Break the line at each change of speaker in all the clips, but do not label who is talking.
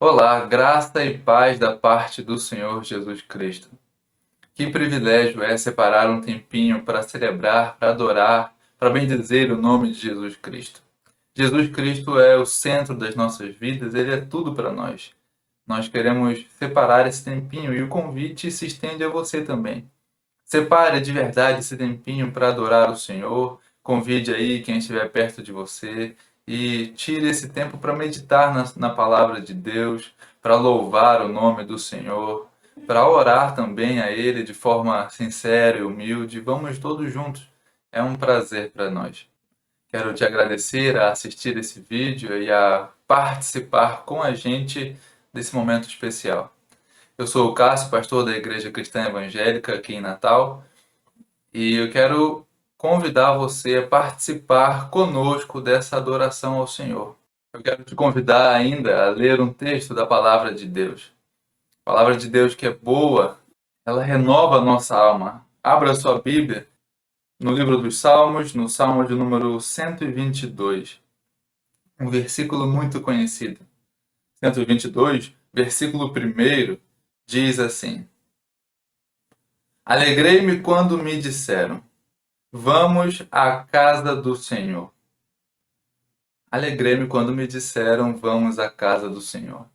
Olá, graça e paz da parte do Senhor Jesus Cristo. Que privilégio é separar um tempinho para celebrar, para adorar, para bendizer o nome de Jesus Cristo. Jesus Cristo é o centro das nossas vidas, ele é tudo para nós. Nós queremos separar esse tempinho e o convite se estende a você também. Separe de verdade esse tempinho para adorar o Senhor. Convide aí quem estiver perto de você e tire esse tempo para meditar na palavra de Deus, para louvar o nome do Senhor, para orar também a Ele de forma sincera e humilde. Vamos todos juntos. É um prazer para nós. Quero te agradecer a assistir esse vídeo e a participar com a gente desse momento especial. Eu sou o Cássio, pastor da Igreja Cristã Evangélica aqui em Natal, e eu quero convidar você a participar conosco dessa adoração ao Senhor. Eu quero te convidar ainda a ler um texto da Palavra de Deus. A Palavra de Deus que é boa, ela renova a nossa alma. Abra sua Bíblia no livro dos Salmos, no Salmo de número 122, um versículo muito conhecido. 122, versículo 1, diz assim: Alegrei-me quando me disseram: Vamos à casa do Senhor. Alegrei-me quando me disseram: Vamos à casa do Senhor.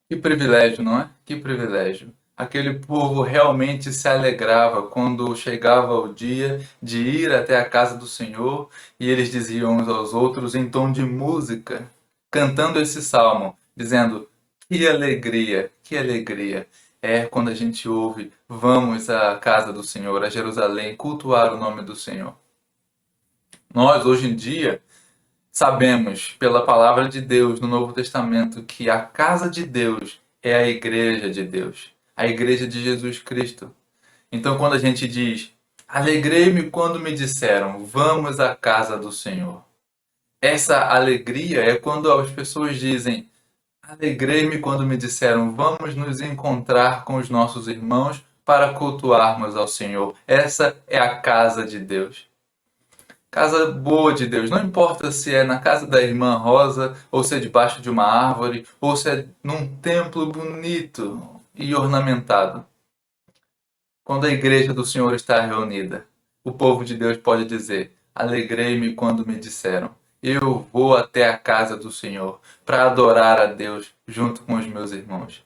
Que privilégio, não é? Que privilégio. Aquele povo realmente se alegrava quando chegava o dia de ir até a casa do Senhor e eles diziam uns aos outros em tom de música, cantando esse salmo, dizendo: que alegria é quando a gente ouve: Vamos à casa do Senhor, a Jerusalém, cultuar o nome do Senhor. Nós, hoje em dia, sabemos pela palavra de Deus no Novo Testamento que a casa de Deus é a igreja de Deus, a igreja de Jesus Cristo. Então, quando a gente diz: Alegrei-me quando me disseram, vamos à casa do Senhor. Essa alegria é quando as pessoas dizem: Alegrei-me quando me disseram, vamos nos encontrar com os nossos irmãos para cultuarmos ao Senhor. Essa é a casa de Deus. Casa boa de Deus. Não importa se é na casa da irmã Rosa, ou se é debaixo de uma árvore, ou se é num templo bonito e ornamentado. Quando a igreja do Senhor está reunida, o povo de Deus pode dizer: Alegrei-me quando me disseram, eu vou até a casa do Senhor para adorar a Deus junto com os meus irmãos.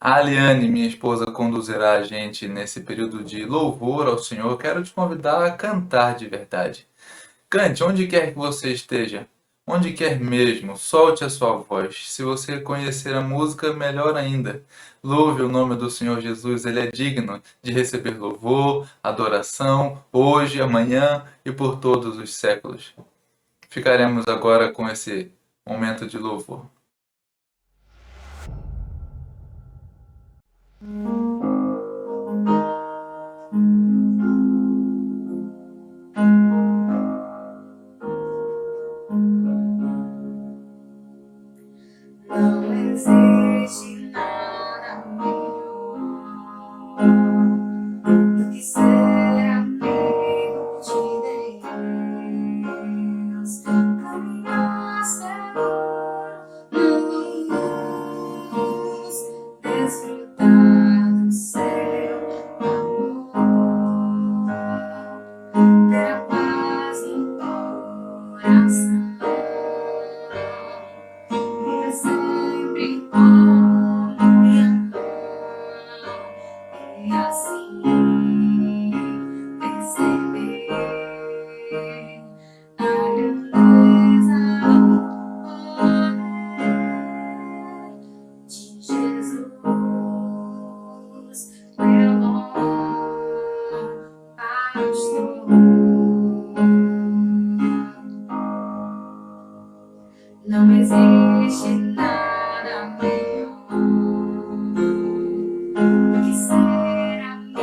A Aliane, minha esposa, conduzirá a gente nesse período de louvor ao Senhor. Quero te convidar a cantar de verdade. Cante onde quer que você esteja, onde quer mesmo, solte a sua voz. Se você conhecer a música, melhor ainda. Louve o nome do Senhor Jesus, ele é digno de receber louvor, adoração, hoje, amanhã e por todos os séculos. Ficaremos agora com esse momento de louvor.
Não existe nada melhor do que ser amigo de Deus, caminhar seguro na luz, desfrutar do seu amor, ter a paz no coração. Sempre comunhão, e assim perceber a grandeza de Jesus, meu bom pastor. Não existe nada melhor do que ser amigo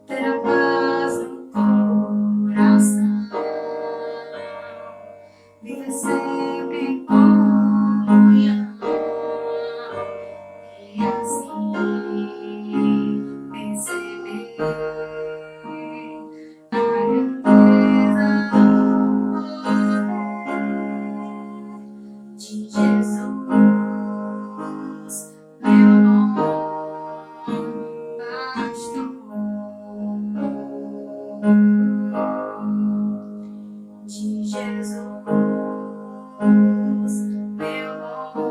Ter a paz no coração, viver sempre em comunhão, e assim perceber a grandeza do poder de Jesus, meu bom pastor. De Jesus, meu bom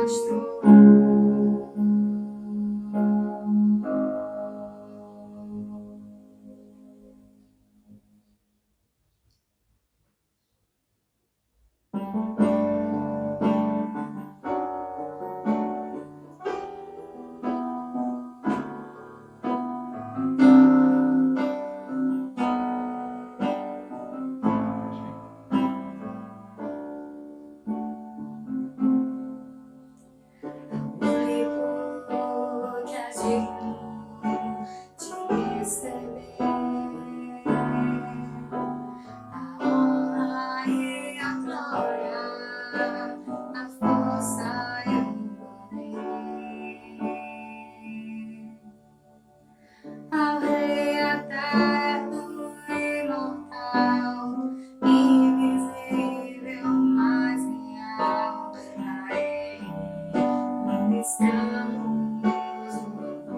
pastor. Único que é digno de receber a honra e a glória, a força e o poder, ao Rei eterno, imortal, invisível, mas real, a Ele ministramos o louvor.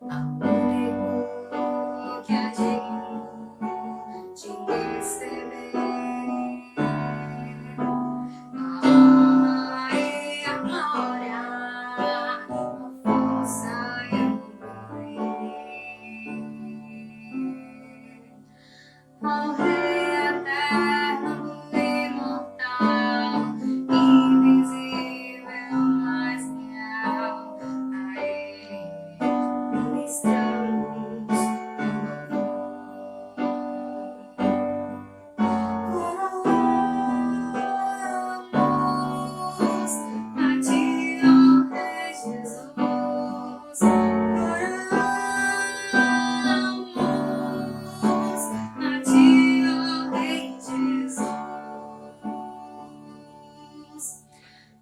Ao único que é digno de receber a honra e a glória, a força e o poder, ao Rei eterno, imortal, invisível, mas real, a Ele ministramos o Oramos a Ti, ó Rei Jesus. Oramos a Ti, ó Rei Jesus.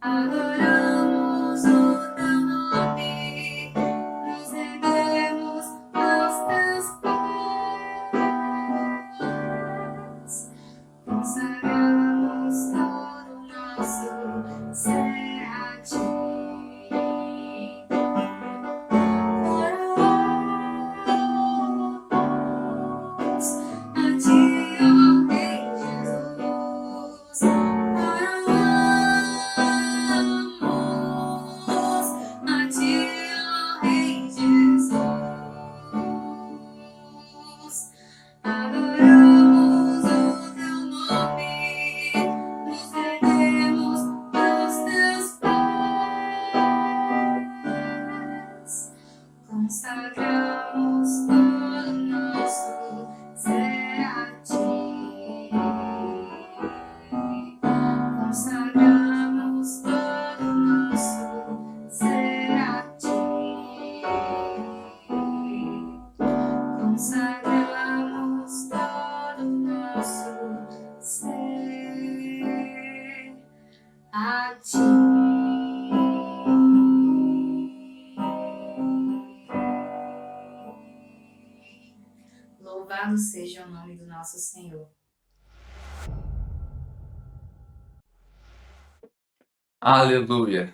Adoramos o Teu nome, nos rendemos aos Teus pés, consagramos todo o nosso ser a Ti. Oramos a Ti, ó Rei Jesus. Oramos a Ti, ó Rei Jesus. Adoramos o Teu nome, nos rendemos aos Teus pés, consagramos todo o nosso ser a Ti. Consagramos todo o nosso ser a Ti. Consagramos todo o nosso ser a Ti. Louvado seja o nome do nosso Senhor.
Aleluia!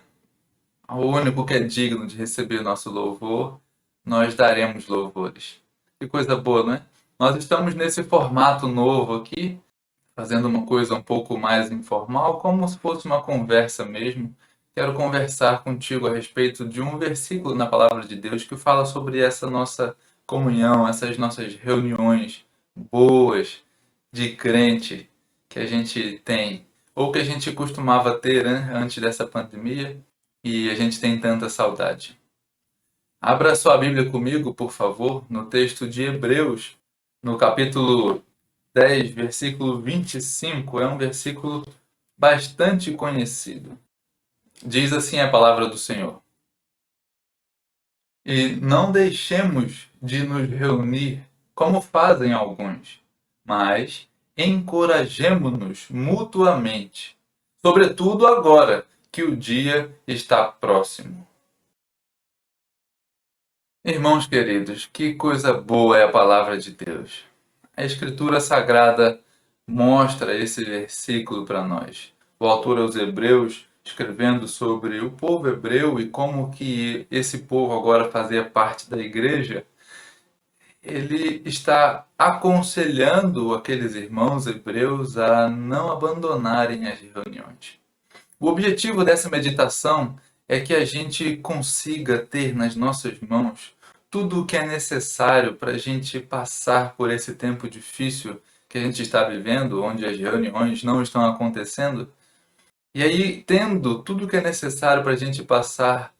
Ao único que é digno de receber nosso louvor, nós daremos louvores. Que coisa boa, não é? Nós estamos nesse formato novo aqui, fazendo uma coisa um pouco mais informal, como se fosse uma conversa mesmo. Quero conversar contigo a respeito de um versículo na Palavra de Deus que fala sobre essa nossa comunhão, essas nossas reuniões boas de crente que a gente tem, ou que a gente costumava ter, né, antes dessa pandemia, e a gente tem tanta saudade. Abra sua Bíblia comigo, por favor, no texto de Hebreus, no capítulo 10, versículo 25, é um versículo bastante conhecido. Diz assim a palavra do Senhor: E não deixemos de nos reunir, como fazem alguns, mas encorajemo-nos mutuamente, sobretudo agora que o dia está próximo. Irmãos queridos, que coisa boa é a palavra de Deus. A Escritura Sagrada mostra esse versículo para nós. O autor aos Hebreus, escrevendo sobre o povo hebreu e como que esse povo agora fazia parte da igreja, ele está aconselhando aqueles irmãos hebreus a não abandonarem as reuniões. O objetivo dessa meditação é que a gente consiga ter nas nossas mãos tudo o que é necessário para a gente passar por esse tempo difícil que a gente está vivendo, onde as reuniões não estão acontecendo. E aí, tendo tudo o que é necessário para a gente passar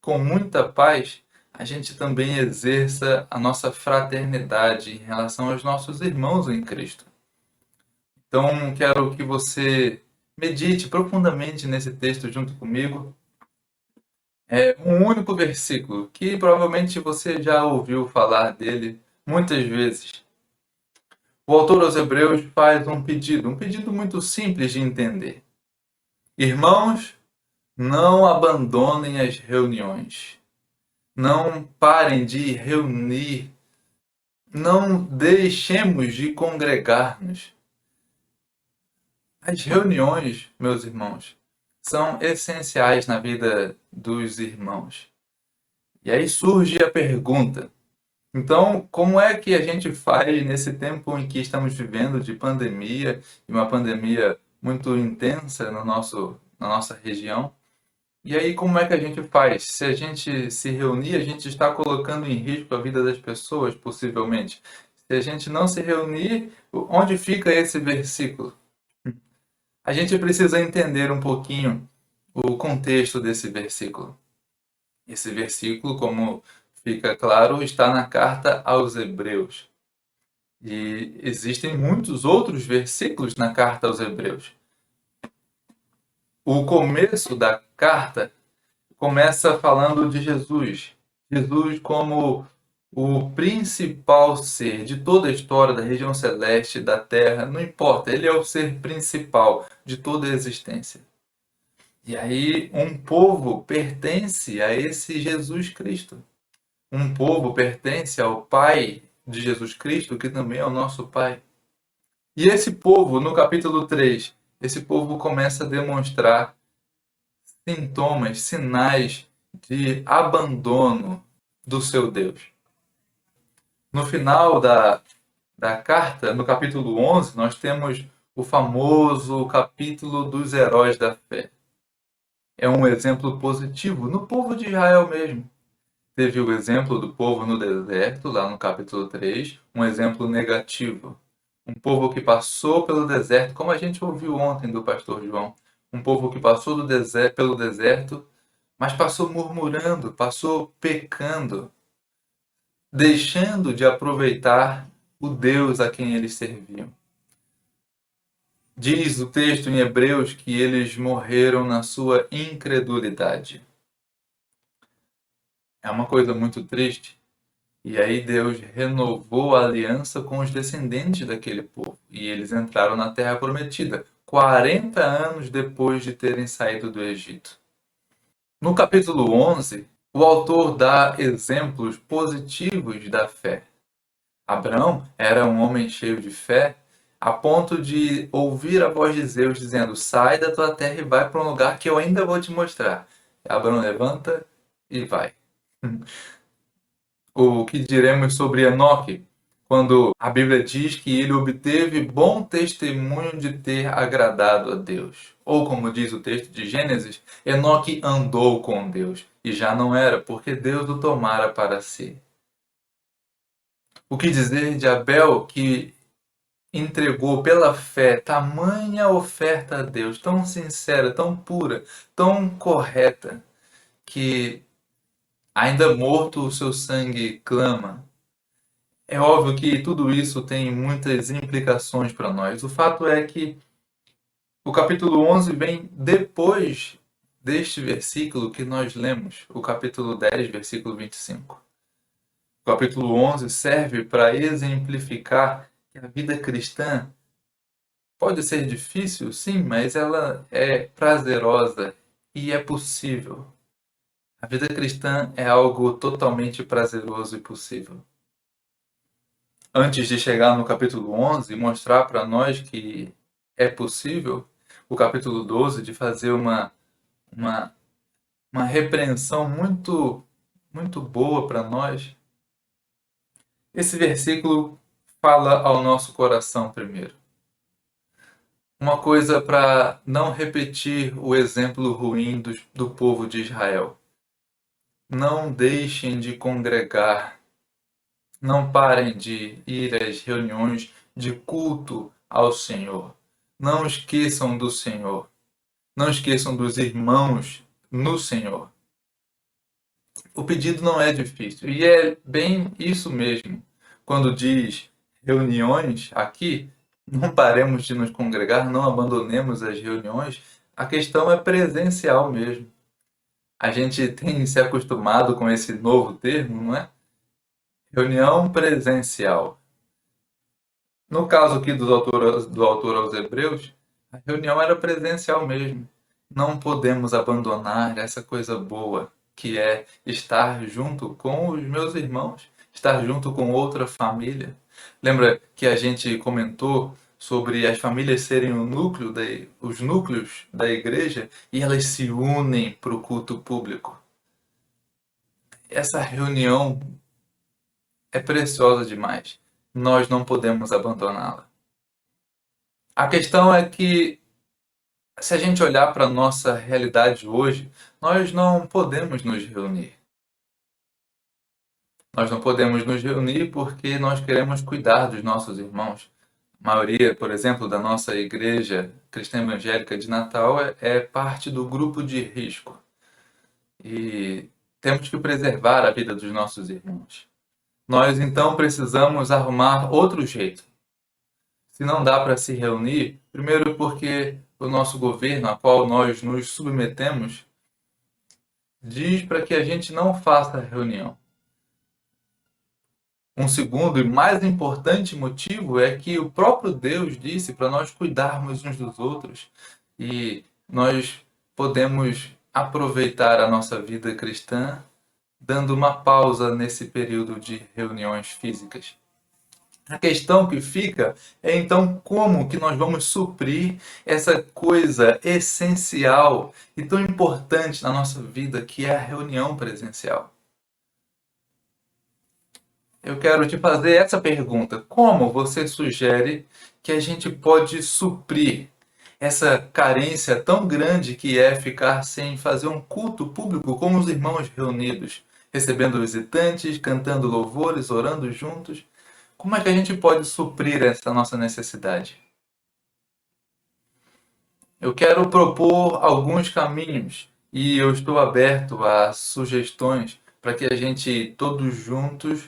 com muita paz, a gente também exerça a nossa fraternidade em relação aos nossos irmãos em Cristo. Então, quero que você medite profundamente nesse texto junto comigo. É um único versículo que provavelmente você já ouviu falar dele muitas vezes. O autor aos Hebreus faz um pedido muito simples de entender. Irmãos, não abandonem as reuniões. Não parem de reunir. Não deixemos de congregar-nos. As reuniões, meus irmãos, são essenciais na vida dos irmãos. E aí surge a pergunta: então, como é que a gente faz nesse tempo em que estamos vivendo de pandemia, e uma pandemia muito intensa na nossa região? E aí, como é que a gente faz? Se a gente se reunir, a gente está colocando em risco a vida das pessoas, possivelmente. Se a gente não se reunir, onde fica esse versículo? A gente precisa entender um pouquinho o contexto desse versículo. Esse versículo, como fica claro, está na carta aos Hebreus. E existem muitos outros versículos na carta aos Hebreus. O começo da carta começa falando de Jesus. Jesus como o principal ser de toda a história da região celeste, da terra, não importa, ele é o ser principal de toda a existência. E aí um povo pertence a esse Jesus Cristo. Um povo pertence ao Pai de Jesus Cristo, que também é o nosso Pai. E esse povo, no capítulo 3, esse povo começa a demonstrar sintomas, sinais de abandono do seu Deus. No final da carta, no capítulo 11, nós temos o famoso capítulo dos heróis da fé. É um exemplo positivo no povo de Israel mesmo. Teve o exemplo do povo no deserto, lá no capítulo 3, um exemplo negativo. Um povo que passou pelo deserto, como a gente ouviu ontem do pastor João. Um povo que passou pelo deserto, mas passou murmurando, passou pecando, deixando de aproveitar o Deus a quem eles serviam. Diz o texto em Hebreus que eles morreram na sua incredulidade. É uma coisa muito triste. E aí Deus renovou a aliança com os descendentes daquele povo. E eles entraram na Terra Prometida, 40 anos depois de terem saído do Egito. No capítulo 11, o autor dá exemplos positivos da fé. Abraão era um homem cheio de fé, a ponto de ouvir a voz de Deus dizendo: sai da tua terra e vai para um lugar que eu ainda vou te mostrar. Abraão levanta e vai. O que diremos sobre Enoque, quando a Bíblia diz que ele obteve bom testemunho de ter agradado a Deus? Ou como diz o texto de Gênesis, Enoque andou com Deus, e já não era, porque Deus o tomara para si. O que dizer de Abel, que entregou pela fé tamanha oferta a Deus, tão sincera, tão pura, tão correta, que ainda morto o seu sangue clama. É óbvio que tudo isso tem muitas implicações para nós. O fato é que o capítulo 11 vem depois deste versículo que nós lemos, o capítulo 10, versículo 25. O capítulo 11 serve para exemplificar que a vida cristã pode ser difícil, sim, mas ela é prazerosa e é possível. A vida cristã é algo totalmente prazeroso e possível. Antes de chegar no capítulo 11 e mostrar para nós que é possível, o capítulo 12 de fazer uma, uma repreensão muito boa para nós, esse versículo fala ao nosso coração primeiro. Uma coisa para não repetir o exemplo ruim do povo de Israel. Não deixem de congregar. Não parem de ir às reuniões de culto ao Senhor. Não esqueçam do Senhor. Não esqueçam dos irmãos no Senhor. O pedido não é difícil. E é bem isso mesmo. Quando diz reuniões aqui, não paremos de nos congregar, não abandonemos as reuniões. A questão é presencial mesmo. A gente tem se acostumado com esse novo termo, não é? Reunião presencial. No caso aqui do autor aos Hebreus, a reunião era presencial mesmo. Não podemos abandonar essa coisa boa, que é estar junto com os meus irmãos, estar junto com outra família. Lembra que a gente comentou sobre as famílias serem os núcleos da igreja e elas se unem para o culto público? Essa reunião é preciosa demais. Nós não podemos abandoná-la. A questão é que, se a gente olhar para a nossa realidade hoje, nós não podemos nos reunir. Nós não podemos nos reunir porque nós queremos cuidar dos nossos irmãos. A maioria, por exemplo, da nossa igreja cristã evangélica de Natal é parte do grupo de risco. E temos que preservar a vida dos nossos irmãos. Nós então precisamos arrumar outro jeito. Se não dá para se reunir, primeiro porque o nosso governo, a qual nós nos submetemos, diz para que a gente não faça reunião. Um segundo e mais importante motivo é que o próprio Deus disse para nós cuidarmos uns dos outros e nós podemos aproveitar a nossa vida cristã dando uma pausa nesse período de reuniões físicas. A questão que fica é então como que nós vamos suprir essa coisa essencial e tão importante na nossa vida que é a reunião presencial. Eu quero te fazer essa pergunta: como você sugere que a gente pode suprir essa carência tão grande que é ficar sem fazer um culto público com os irmãos reunidos, recebendo visitantes, cantando louvores, orando juntos? Como é que a gente pode suprir essa nossa necessidade? Eu quero propor alguns caminhos e eu estou aberto a sugestões para que a gente todos juntos,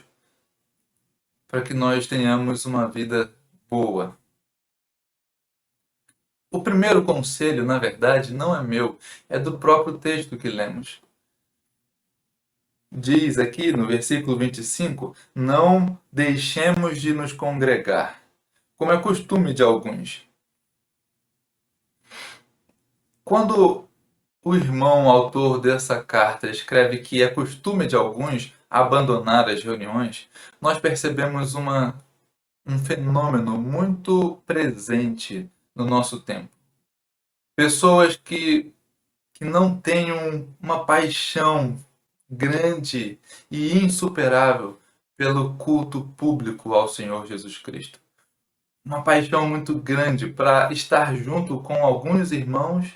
para que nós tenhamos uma vida boa. O primeiro conselho, na verdade, não é meu, é do próprio texto que lemos. Diz aqui no versículo 25: não deixemos de nos congregar, como é costume de alguns. Quando o irmão autor dessa carta escreve que é costume de alguns abandonar as reuniões, nós percebemos um fenômeno muito presente no nosso tempo. Pessoas que não têm uma paixão grande e insuperável pelo culto público ao Senhor Jesus Cristo. Uma paixão muito grande para estar junto com alguns irmãos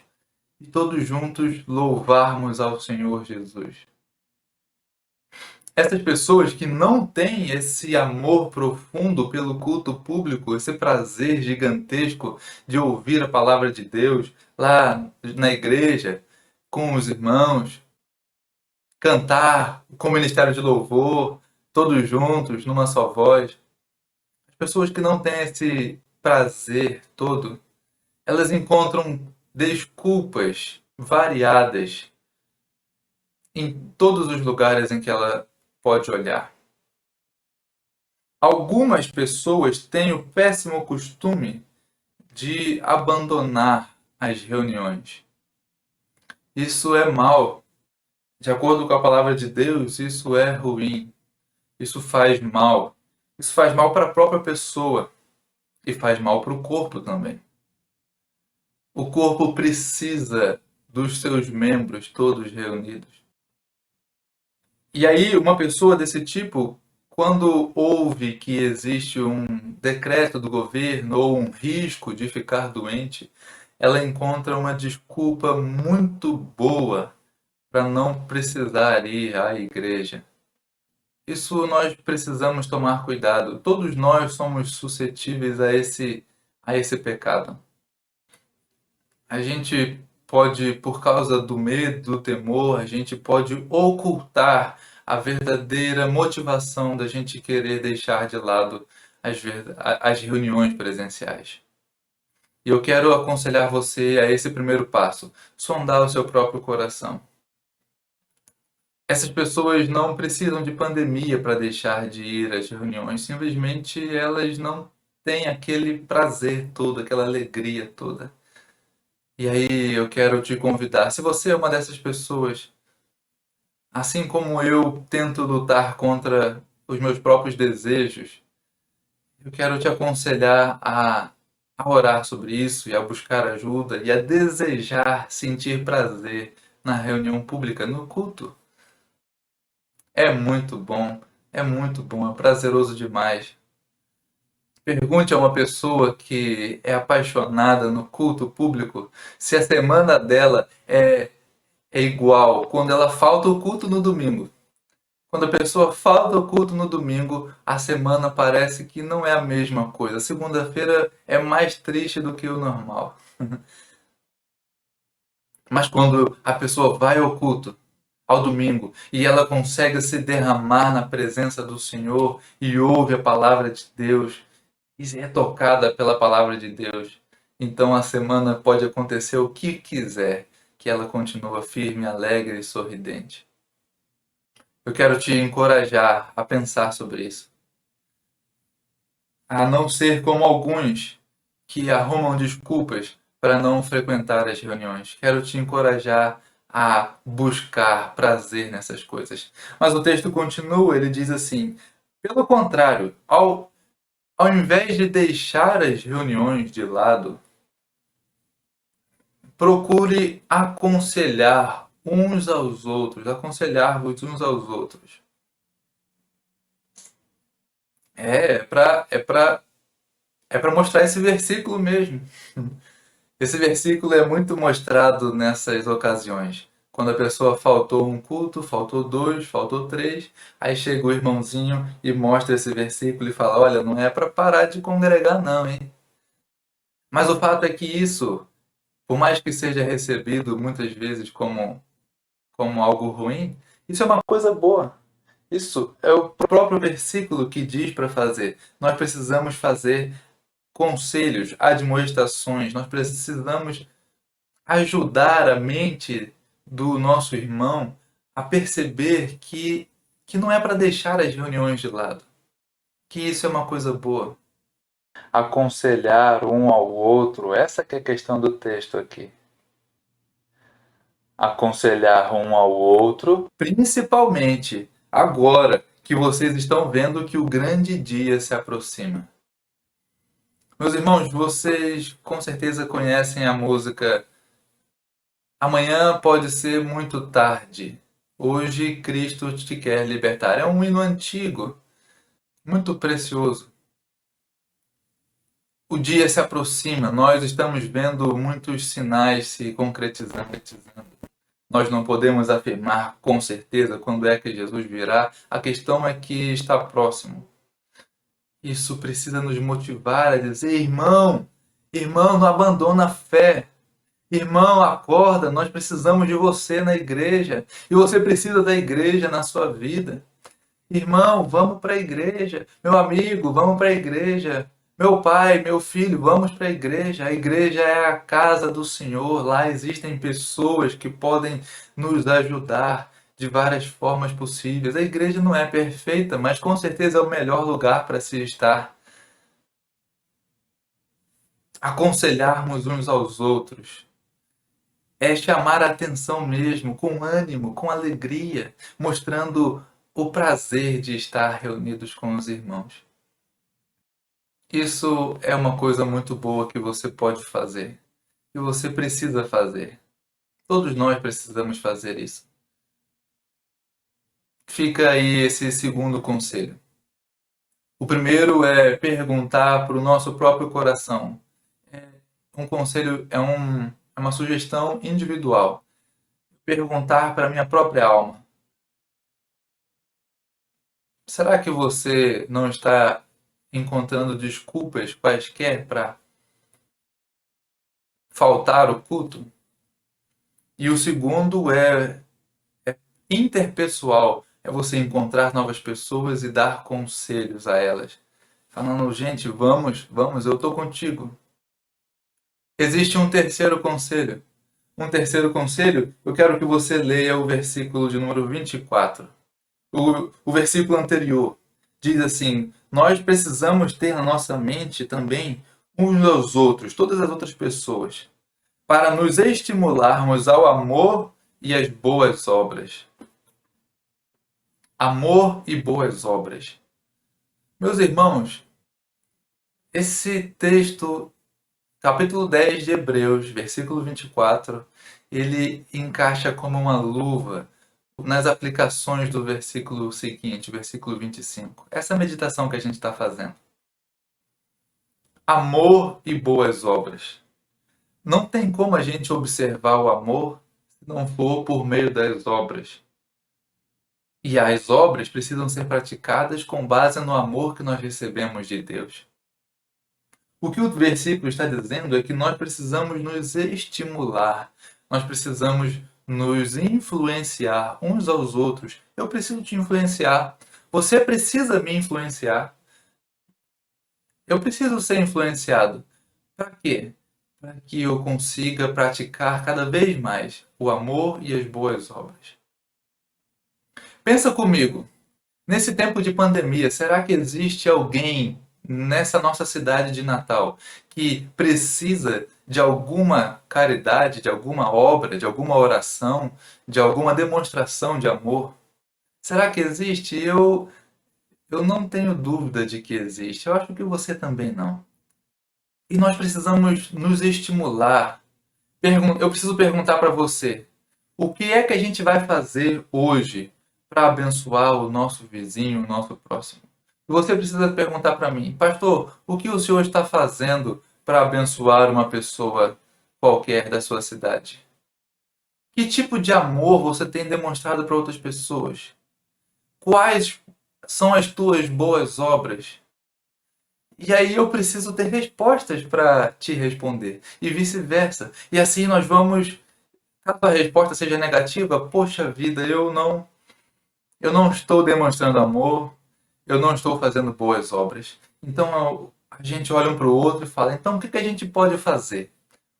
e todos juntos louvarmos ao Senhor Jesus. Essas pessoas que não têm esse amor profundo pelo culto público, esse prazer gigantesco de ouvir a palavra de Deus lá na igreja, com os irmãos, cantar com o ministério de louvor, todos juntos, numa só voz. As pessoas que não têm esse prazer todo, elas encontram desculpas variadas em todos os lugares em que ela pode olhar. Algumas pessoas têm o péssimo costume de abandonar as reuniões. Isso é mal. De acordo com a palavra de Deus, isso é ruim. Isso faz mal. Isso faz mal para a própria pessoa e faz mal para o corpo também. O corpo precisa dos seus membros todos reunidos. E aí, uma pessoa desse tipo, quando ouve que existe um decreto do governo ou um risco de ficar doente, ela encontra uma desculpa muito boa para não precisar ir à igreja. Isso nós precisamos tomar cuidado. Todos nós somos suscetíveis a esse pecado. A gente pode, por causa do medo, do temor, a gente pode ocultar a verdadeira motivação da gente querer deixar de lado as reuniões presenciais. E eu quero aconselhar você a esse primeiro passo, sondar o seu próprio coração. Essas pessoas não precisam de pandemia para deixar de ir às reuniões, simplesmente elas não têm aquele prazer todo, aquela alegria toda. E aí eu quero te convidar, se você é uma dessas pessoas, assim como eu tento lutar contra os meus próprios desejos, eu quero te aconselhar a orar sobre isso e a buscar ajuda e a desejar sentir prazer na reunião pública, no culto. É muito bom, é prazeroso demais. Pergunte a uma pessoa que é apaixonada no culto público se a semana dela é igual quando ela falta o culto no domingo. Quando a pessoa falta o culto no domingo, a semana parece que não é a mesma coisa. A segunda-feira é mais triste do que o normal. Mas quando a pessoa vai ao culto, ao domingo, e ela consegue se derramar na presença do Senhor e ouve a palavra de Deus, e é tocada pela palavra de Deus, então a semana pode acontecer o que quiser, que ela continua firme, alegre e sorridente. Eu quero te encorajar a pensar sobre isso. A não ser como alguns que arrumam desculpas para não frequentar as reuniões. Quero te encorajar a buscar prazer nessas coisas. Mas o texto continua, ele diz assim: pelo contrário, ao invés de deixar as reuniões de lado, procure aconselhar uns aos outros, aconselhar-vos uns aos outros. É para mostrar esse versículo mesmo. Esse versículo é muito mostrado nessas ocasiões. Quando a pessoa faltou um culto, faltou dois, faltou três, aí chega o irmãozinho e mostra esse versículo e fala: olha, não é para parar de congregar não, hein? Mas o fato é que isso, por mais que seja recebido muitas vezes como algo ruim, isso é uma coisa boa. Isso é o próprio versículo que diz para fazer. Nós precisamos fazer conselhos, admoestações, nós precisamos ajudar a mente do nosso irmão a perceber que não é para deixar as reuniões de lado, que isso é uma coisa boa. Aconselhar um ao outro, essa que é a questão do texto aqui. Aconselhar um ao outro, principalmente agora que vocês estão vendo que o grande dia se aproxima. Meus irmãos, vocês com certeza conhecem a música Amanhã pode ser muito tarde. Hoje Cristo te quer libertar. É um hino antigo, muito precioso. O dia se aproxima, nós estamos vendo muitos sinais se concretizando. Nós não podemos afirmar com certeza quando é que Jesus virá. A questão é que está próximo. Isso precisa nos motivar a dizer: irmão, não abandona a fé. Irmão, acorda, nós precisamos de você na igreja. E você precisa da igreja na sua vida. Irmão, vamos para a igreja. Meu amigo, vamos para a igreja. Meu pai, meu filho, vamos para a igreja. A igreja é a casa do Senhor. Lá existem pessoas que podem nos ajudar de várias formas possíveis. A igreja não é perfeita, mas com certeza é o melhor lugar para se estar. Aconselharmos uns aos outros. É chamar a atenção mesmo, com ânimo, com alegria, mostrando o prazer de estar reunidos com os irmãos. Isso é uma coisa muito boa que você pode fazer, que você precisa fazer. Todos nós precisamos fazer isso. Fica aí esse segundo conselho. O primeiro é perguntar para o nosso próprio coração. Um conselho é uma sugestão individual. Perguntar para a minha própria alma. Será que você não está encontrando desculpas quaisquer para faltar o culto? E o segundo é interpessoal, é você encontrar novas pessoas e dar conselhos a elas. Falando, gente, vamos, eu estou contigo. Existe um terceiro conselho. Um terceiro conselho, eu quero que você leia o versículo de número 24. O versículo anterior diz assim: nós precisamos ter na nossa mente também uns aos outros, todas as outras pessoas, para nos estimularmos ao amor e às boas obras. Amor e boas obras. Meus irmãos, esse texto, capítulo 10 de Hebreus, versículo 24, ele encaixa como uma luva nas aplicações do versículo seguinte, versículo 25. Essa meditação que a gente está fazendo. Amor e boas obras. Não tem como a gente observar o amor se não for por meio das obras. E as obras precisam ser praticadas com base no amor que nós recebemos de Deus. O que o versículo está dizendo é que nós precisamos nos estimular, nós precisamos nos influenciar uns aos outros. Eu preciso te influenciar, você precisa me influenciar. Eu preciso ser influenciado. Para quê? Para que eu consiga praticar cada vez mais o amor e as boas obras. Pensa comigo, nesse tempo de pandemia, será que existe alguém nessa nossa cidade de Natal que precisa de alguma caridade, de alguma obra, de alguma oração, de alguma demonstração de amor? Será que existe? Eu não tenho dúvida de que existe. Eu acho que você também não. E nós precisamos nos estimular. Eu preciso perguntar para você: o que é que a gente vai fazer hoje para abençoar o nosso vizinho, o nosso próximo? E você precisa perguntar para mim: pastor, o que o senhor está fazendo para abençoar uma pessoa qualquer da sua cidade? Que tipo de amor você tem demonstrado para outras pessoas? Quais são as tuas boas obras? E aí eu preciso ter respostas para te responder. E vice-versa. E assim nós vamos. Caso a resposta seja negativa, poxa vida, eu não estou demonstrando amor, eu não estou fazendo boas obras. Então a gente olha um para o outro e fala: então o que a gente pode fazer?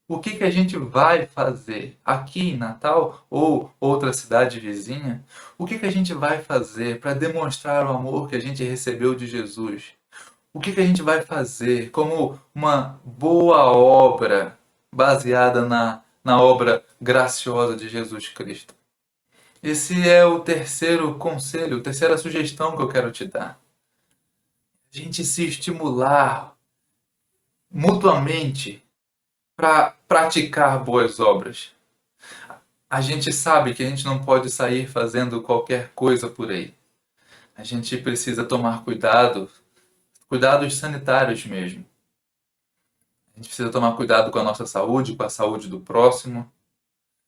O que a gente vai fazer aqui em Natal ou outra cidade vizinha? O que a gente vai fazer para demonstrar o amor que a gente recebeu de Jesus? O que a gente vai fazer como uma boa obra baseada na obra graciosa de Jesus Cristo? Esse é o terceiro conselho, a terceira sugestão que eu quero te dar. A gente se estimular mutuamente para praticar boas obras. A gente sabe que a gente não pode sair fazendo qualquer coisa por aí. A gente precisa tomar cuidado, cuidados sanitários mesmo. A gente precisa tomar cuidado com a nossa saúde, com a saúde do próximo.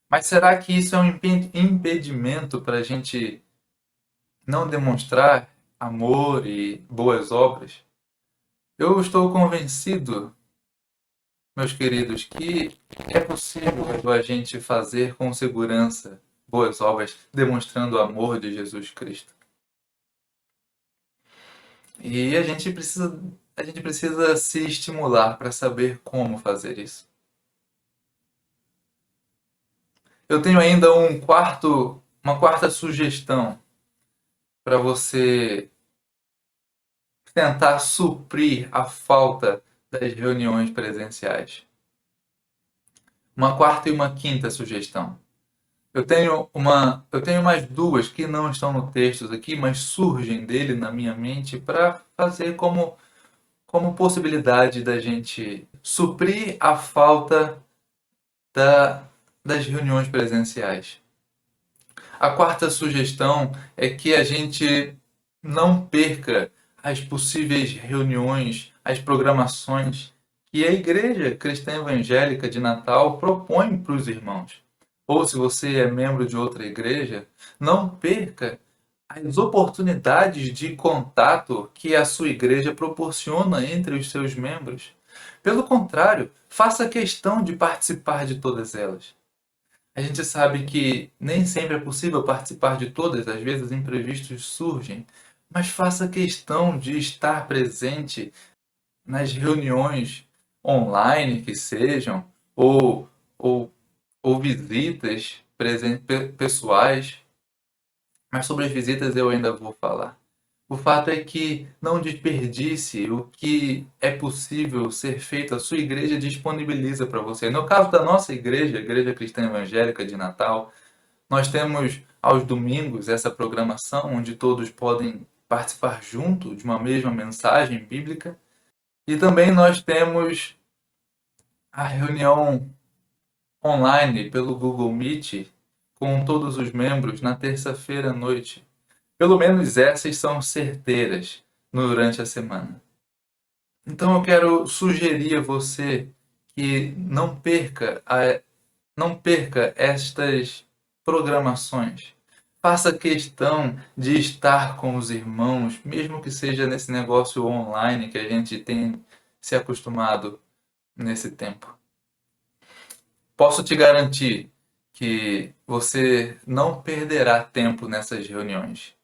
Mas será que isso é um impedimento para a gente não demonstrar amor e boas obras? Eu estou convencido, meus queridos, que é possível a gente fazer com segurança boas obras, demonstrando o amor de Jesus Cristo. E a gente precisa se estimular para saber como fazer isso. Eu tenho ainda uma quarta sugestão para você tentar suprir a falta das reuniões presenciais. Uma quarta e uma quinta sugestão. Eu tenho mais duas que não estão no texto aqui, mas surgem dele na minha mente para fazer como possibilidade da gente suprir a falta da, das reuniões presenciais. A quarta sugestão é que a gente não perca as possíveis reuniões, as programações que a Igreja Cristã Evangélica de Natal propõe para os irmãos. Ou se você é membro de outra igreja, não perca as oportunidades de contato que a sua igreja proporciona entre os seus membros. Pelo contrário, faça questão de participar de todas elas. A gente sabe que nem sempre é possível participar de todas, às vezes imprevistos surgem, mas faça questão de estar presente nas reuniões online que sejam, ou, ou, ou visitas pessoais, mas sobre as visitas eu ainda vou falar. O fato é que não desperdice o que é possível ser feito, a sua igreja disponibiliza para você. No caso da nossa igreja, a Igreja Cristã Evangélica de Natal, nós temos aos domingos essa programação onde todos podem participar junto de uma mesma mensagem bíblica. E também nós temos a reunião online pelo Google Meet com todos os membros na terça-feira à noite. Pelo menos essas são certeiras durante a semana. Então eu quero sugerir a você que não perca estas programações. Faça questão de estar com os irmãos, mesmo que seja nesse negócio online que a gente tem se acostumado nesse tempo. Posso te garantir que você não perderá tempo nessas reuniões.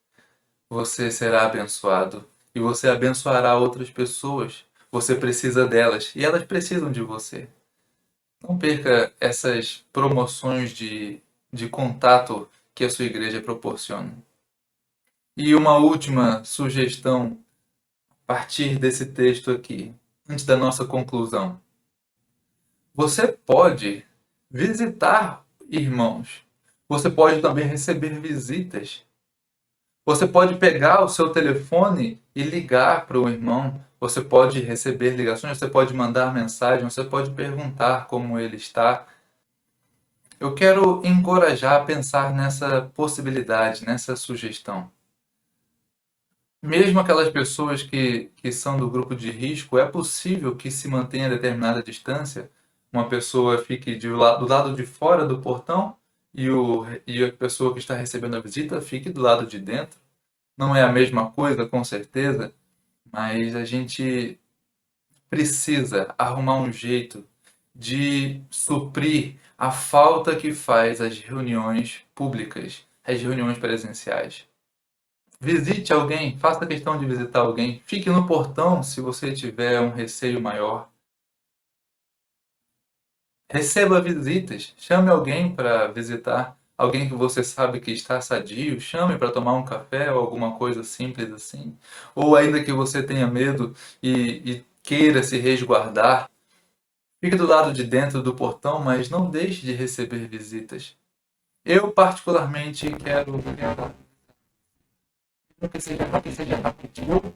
Você será abençoado e você abençoará outras pessoas. Você precisa delas e elas precisam de você. Não perca essas promoções de contato que a sua igreja proporciona. E uma última sugestão a partir desse texto aqui, antes da nossa conclusão. Você pode visitar irmãos. Você pode também receber visitas. Você pode pegar o seu telefone e ligar para o irmão. Você pode receber ligações, você pode mandar mensagem, você pode perguntar como ele está. Eu quero encorajar a pensar nessa possibilidade, nessa sugestão. Mesmo aquelas pessoas que são do grupo de risco, é possível que se mantenha determinada distância. Uma pessoa fique do lado de fora do portão e a pessoa que está recebendo a visita fique do lado de dentro. Não é a mesma coisa, com certeza, mas a gente precisa arrumar um jeito de suprir a falta que faz as reuniões públicas, as reuniões presenciais. Visite alguém, faça questão de visitar alguém. Fique no portão se você tiver um receio maior. Receba visitas, chame alguém para visitar. Alguém que você sabe que está sadio, chame para tomar um café ou alguma coisa simples assim. Ou ainda que você tenha medo e queira se resguardar, fique do lado de dentro do portão, mas não deixe de receber visitas. Eu, particularmente, quero que seja rápido, eu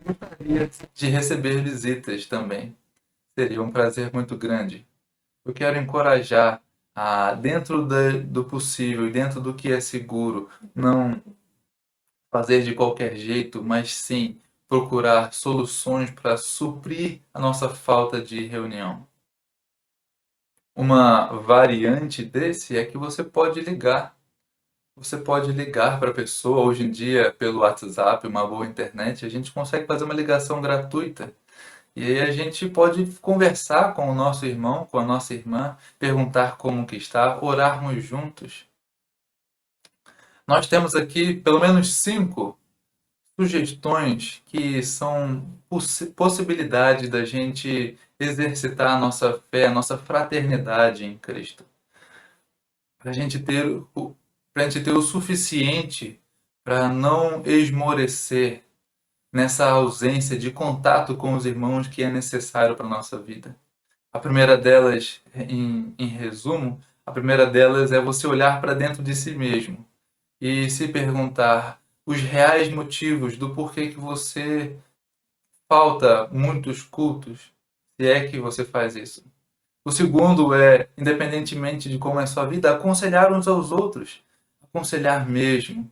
gostaria de receber visitas também. Seria um prazer muito grande. Eu quero encorajar a, dentro do possível e dentro do que é seguro, não fazer de qualquer jeito, mas sim procurar soluções para suprir a nossa falta de reunião. Uma variante desse é que você pode ligar. Você pode ligar para a pessoa. Hoje em dia, pelo WhatsApp, uma boa internet, a gente consegue fazer uma ligação gratuita. E aí a gente pode conversar com o nosso irmão, com a nossa irmã, perguntar como que está, orarmos juntos. Nós temos aqui pelo menos 5 sugestões que são possibilidades da gente exercitar a nossa fé, a nossa fraternidade em Cristo. Para a gente ter pra gente ter o suficiente para não esmorecer nessa ausência de contato com os irmãos que é necessário para a nossa vida. A primeira delas, em resumo, a primeira delas é você olhar para dentro de si mesmo e se perguntar os reais motivos do porquê que você falta muitos cultos, se é que você faz isso. O segundo é, independentemente de como é a sua vida, aconselhar uns aos outros. Aconselhar mesmo.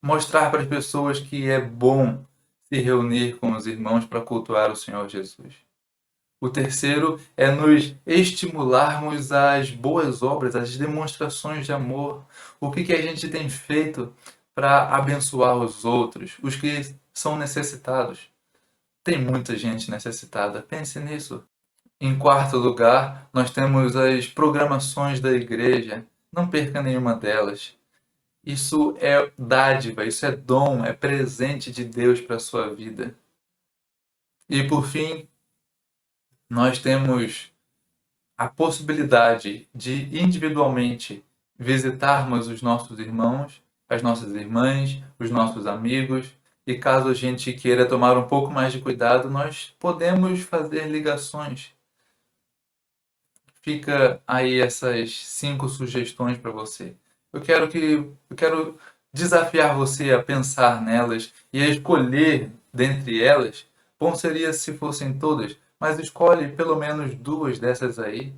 Mostrar para as pessoas que é bom se reunir com os irmãos para cultuar o Senhor Jesus. O terceiro é nos estimularmos às boas obras, às demonstrações de amor. O que a gente tem feito para abençoar os outros, os que são necessitados. Tem muita gente necessitada, pense nisso. Em quarto lugar, nós temos as programações da igreja. Não perca nenhuma delas. Isso é dádiva, isso é dom, é presente de Deus para a sua vida. E por fim, nós temos a possibilidade de individualmente visitarmos os nossos irmãos, as nossas irmãs, os nossos amigos. E caso a gente queira tomar um pouco mais de cuidado, nós podemos fazer ligações. Fica aí essas 5 sugestões para você. Eu quero desafiar você a pensar nelas e a escolher dentre elas. Bom seria se fossem todas, mas escolhe pelo menos 2 dessas aí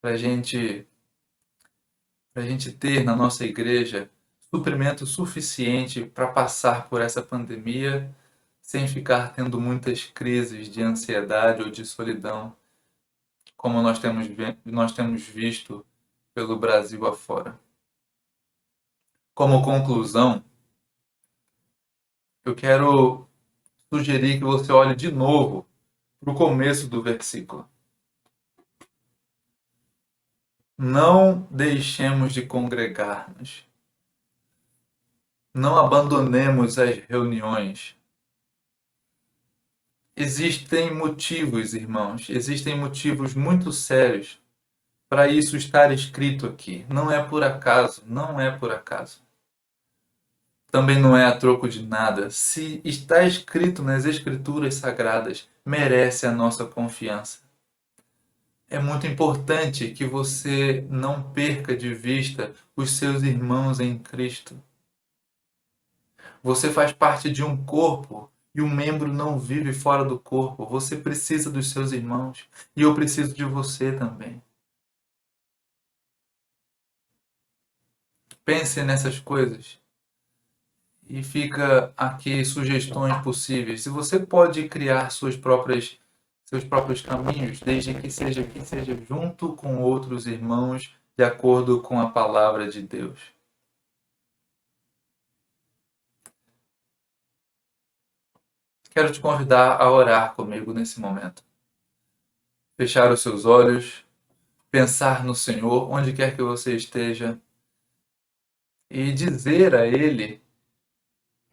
para a gente ter na nossa igreja suprimento suficiente para passar por essa pandemia sem ficar tendo muitas crises de ansiedade ou de solidão, como nós temos visto pelo Brasil afora. Como conclusão, eu quero sugerir que você olhe de novo para o começo do versículo. Não deixemos de congregar-nos. Não abandonemos as reuniões. Existem motivos, irmãos, existem motivos muito sérios para isso estar escrito aqui. Não é por acaso, não é por acaso. Também não é a troco de nada. Se está escrito nas Escrituras Sagradas, merece a nossa confiança. É muito importante que você não perca de vista os seus irmãos em Cristo. Você faz parte de um corpo e um membro não vive fora do corpo. Você precisa dos seus irmãos e eu preciso de você também. Pense nessas coisas. E fica aqui sugestões possíveis. Se você pode criar seus próprios caminhos, desde que seja junto com outros irmãos, de acordo com a palavra de Deus. Quero te convidar a orar comigo nesse momento. Fechar os seus olhos, pensar no Senhor, onde quer que você esteja, e dizer a Ele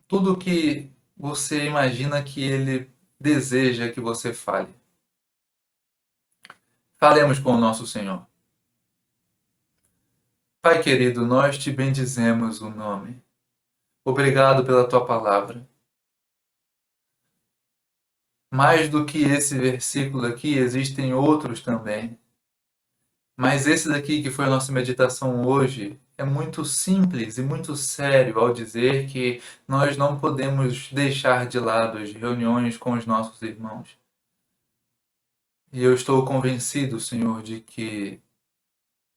tudo o que você imagina que Ele deseja que você fale. Falemos com o nosso Senhor. Pai querido, nós te bendizemos o nome. Obrigado pela tua palavra. Mais do que esse versículo aqui, existem outros também. Mas esse daqui, que foi a nossa meditação hoje, é muito simples e muito sério ao dizer que nós não podemos deixar de lado as reuniões com os nossos irmãos. E eu estou convencido, Senhor, de que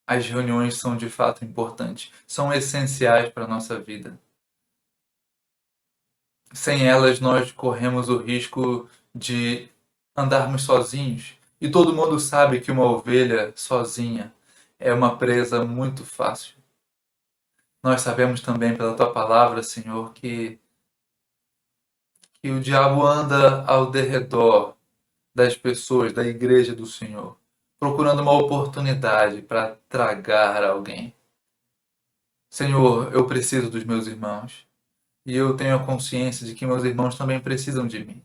as reuniões são de fato importantes, são essenciais para a nossa vida. Sem elas, nós corremos o risco de andarmos sozinhos. E todo mundo sabe que uma ovelha sozinha é uma presa muito fácil. Nós sabemos também pela tua palavra, Senhor, que o diabo anda ao derredor das pessoas, da igreja do Senhor, procurando uma oportunidade para tragar alguém. Senhor, eu preciso dos meus irmãos. e eu tenho a consciência de que meus irmãos também precisam de mim.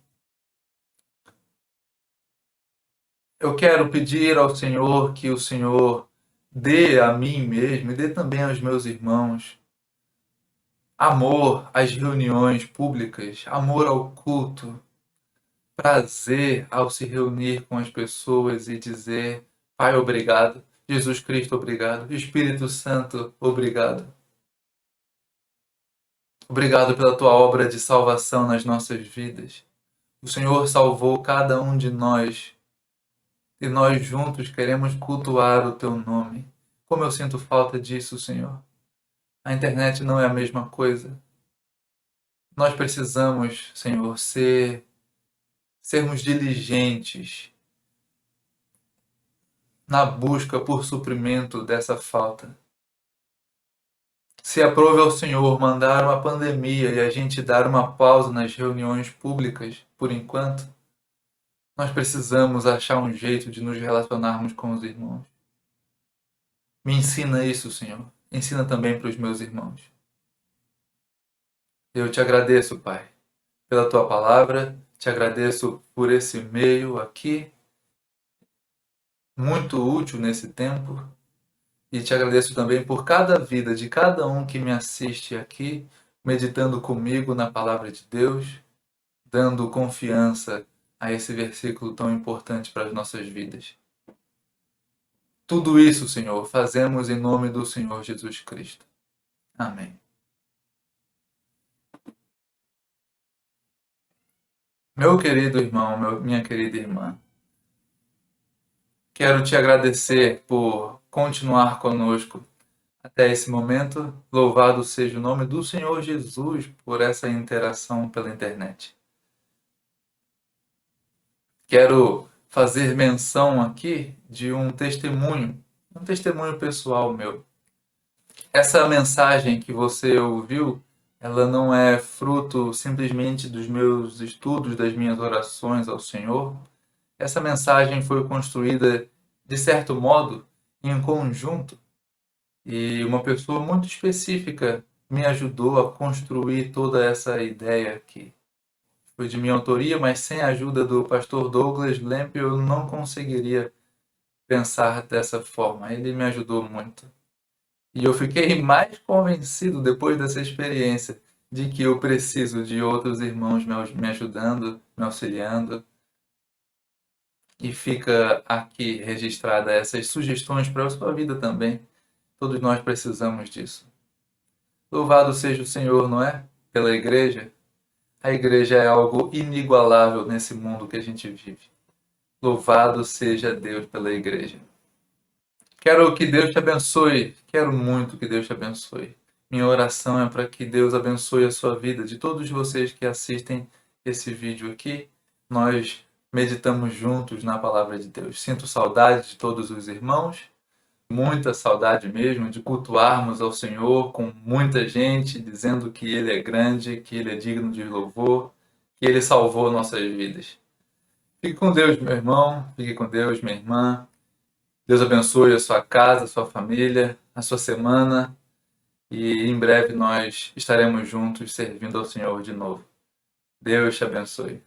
Eu quero pedir ao Senhor que o Senhor dê a mim mesmo e dê também aos meus irmãos amor às reuniões públicas, amor ao culto, prazer ao se reunir com as pessoas e dizer: Pai, obrigado. Jesus Cristo, obrigado. Espírito Santo, obrigado. Obrigado pela tua obra de salvação nas nossas vidas. O Senhor salvou cada um de nós e nós juntos queremos cultuar o teu nome. Como eu sinto falta disso, Senhor. A internet não é a mesma coisa. Nós precisamos, Senhor, sermos diligentes na busca por suprimento dessa falta. Se aprove ao Senhor mandar uma pandemia e a gente dar uma pausa nas reuniões públicas, por enquanto, nós precisamos achar um jeito de nos relacionarmos com os irmãos. Me ensina isso, Senhor. Ensina também para os meus irmãos. Eu te agradeço, Pai, pela tua palavra, te agradeço por esse meio aqui, muito útil nesse tempo, e te agradeço também por cada vida de cada um que me assiste aqui, meditando comigo na palavra de Deus, dando confiança a esse versículo tão importante para as nossas vidas. Tudo isso, Senhor, fazemos em nome do Senhor Jesus Cristo. Amém. Meu querido irmão, minha querida irmã, quero te agradecer por continuar conosco até esse momento. Louvado seja o nome do Senhor Jesus por essa interação pela internet. Quero fazer menção aqui de um testemunho pessoal meu. Essa mensagem que você ouviu, ela não é fruto simplesmente dos meus estudos, das minhas orações ao Senhor. Essa mensagem foi construída, de certo modo, em conjunto, e uma pessoa muito específica me ajudou a construir toda essa ideia aqui. Foi de minha autoria, mas sem a ajuda do pastor Douglas Lemp eu não conseguiria pensar dessa forma. Ele me ajudou muito. E eu fiquei mais convencido depois dessa experiência de que eu preciso de outros irmãos me ajudando, me auxiliando. E fica aqui registrada essas sugestões para a sua vida também. Todos nós precisamos disso. Louvado seja o Senhor, não é? Pela igreja. A igreja é algo inigualável nesse mundo que a gente vive. Louvado seja Deus pela igreja. Quero que Deus te abençoe. Quero muito que Deus te abençoe. Minha oração é para que Deus abençoe a sua vida. De todos vocês que assistem esse vídeo aqui, nós meditamos juntos na palavra de Deus. Sinto saudade de todos os irmãos, muita saudade mesmo de cultuarmos ao Senhor com muita gente, dizendo que Ele é grande, que Ele é digno de louvor, que Ele salvou nossas vidas. Fique com Deus, meu irmão, fique com Deus, minha irmã. Deus abençoe a sua casa, a sua família, a sua semana, e em breve nós estaremos juntos servindo ao Senhor de novo. Deus te abençoe.